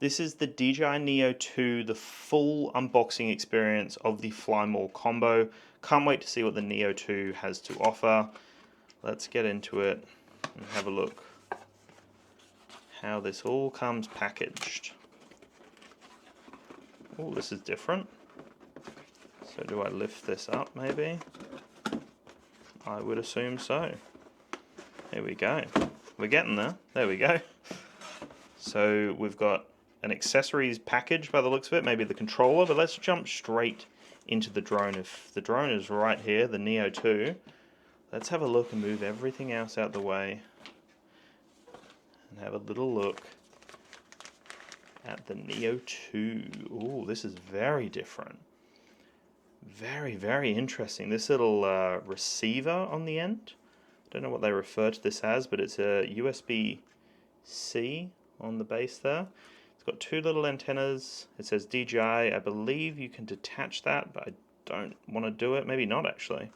This is the DJI Neo 2, the full unboxing experience of the Fly More combo. Can't wait to see what the Neo 2 has to offer. Let's get into it and have a look how this all comes packaged. Oh, this is different. So do I lift this up maybe? I would assume so. Here we go. We're getting there. There we go. So we've got an accessories package by the looks of it, maybe the controller, but let's jump straight into the drone. If the drone is right here, the Neo 2, let's have a look and move everything else out the way and have a little look at the Neo 2. Ooh, this is very different. Very, very interesting. This little receiver on the end. Don't know what they refer to this as, but it's a USB-C on the base there. It's got two little antennas. It says DJI. I believe you can detach that, but I don't want to do it. Maybe not, actually.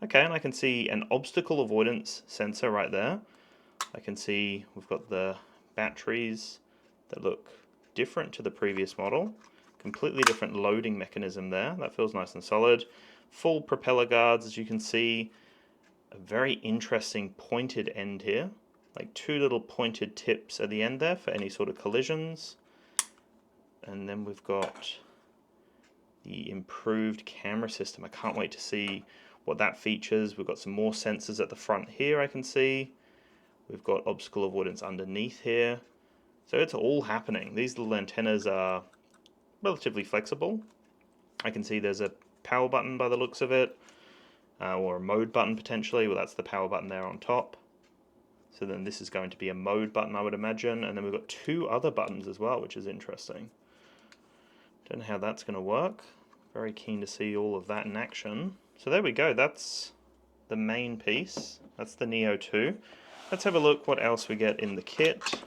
Okay, and I can see an obstacle avoidance sensor right there. I can see we've got the batteries that look different to the previous model. Completely different loading mechanism there. That feels nice and solid. Full propeller guards, as you can see. A very interesting pointed end here. Like two little pointed tips at the end there for any sort of collisions. And then we've got the improved camera system. I can't wait to see what that features. We've got some more sensors at the front here, I can see. We've got obstacle avoidance underneath here. So it's all happening. These little antennas are relatively flexible. I can see there's a power button by the looks of it, or a mode button potentially. Well, that's the power button there on top. So then this is going to be a mode button, I would imagine. And then we've got two other buttons as well, which is interesting. Don't know how that's going to work. Very keen to see all of that in action. So there we go. That's the main piece. That's the Neo 2. Let's have a look what else we get in the kit.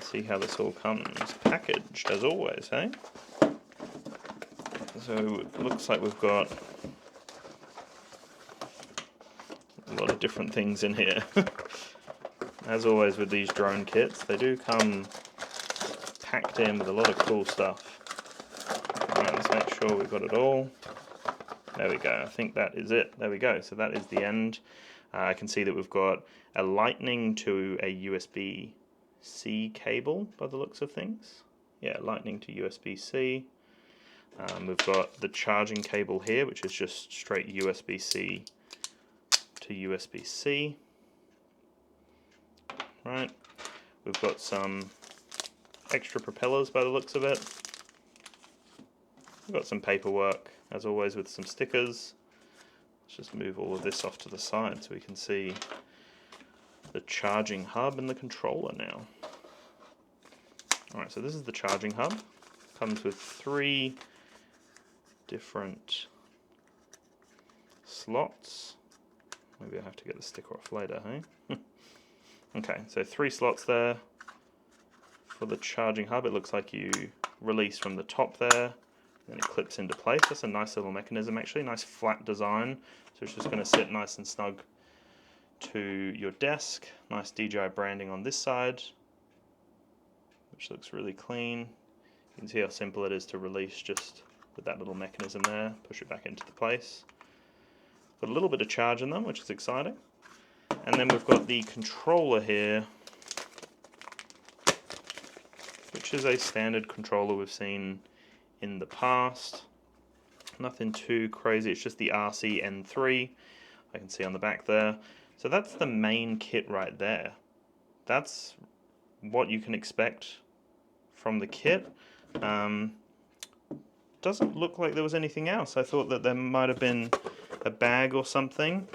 See how this all comes packaged, as always, hey? So it looks like we've got a lot of different things in here. As always with these drone kits, they do come packed in with a lot of cool stuff. Alright, let's make sure we've got it all. There we go, I think that is it. There we go, so that is the end. I can see that we've got a lightning to a USB-C cable by the looks of things. Yeah, lightning to USB-C. We've got the charging cable here, which is just straight USB-C to USB-C. Right. We've got some extra propellers by the looks of it. We've got some paperwork, as always, with some stickers. Let's just move all of this off to the side so we can see the charging hub and the controller now. Alright, so this is the charging hub. Comes with three different slots. Maybe I have to get the sticker off later, hey? Okay, so three slots there for the charging hub. It looks like you release from the top there, then it clips into place. That's a nice little mechanism actually, nice flat design. So it's just going to sit nice and snug to your desk. Nice DJI branding on this side, which looks really clean. You can see how simple it is to release just with that little mechanism there. Push it back into the place. Got a little bit of charge in them, which is exciting. And then we've got the controller here, which is a standard controller we've seen in the past. Nothing too crazy, it's just the Aussie N3 I can see on the back there. So that's the main kit right there. That's what you can expect from the kit. Doesn't look like there was anything else. I thought that there might have been a bag or something,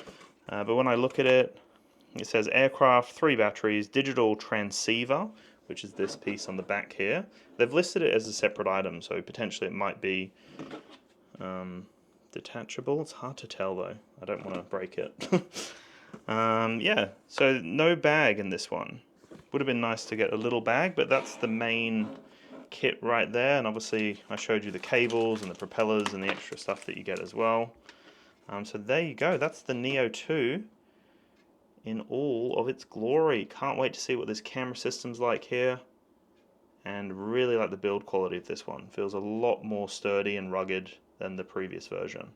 but when I look at it, it says aircraft, 3 batteries, digital transceiver, which is this piece on the back here. They've listed it as a separate item, so potentially it might be detachable. It's hard to tell though. I don't want to break it. Yeah, so no bag in this one. Would have been nice to get a little bag, but that's the main kit right there. And obviously I showed you the cables and the propellers and the extra stuff that you get as well. So there you go. That's the Neo 2 in all of its glory. Can't wait to see what this camera system's like here, and really like the build quality of this one. Feels a lot more sturdy and rugged than the previous version.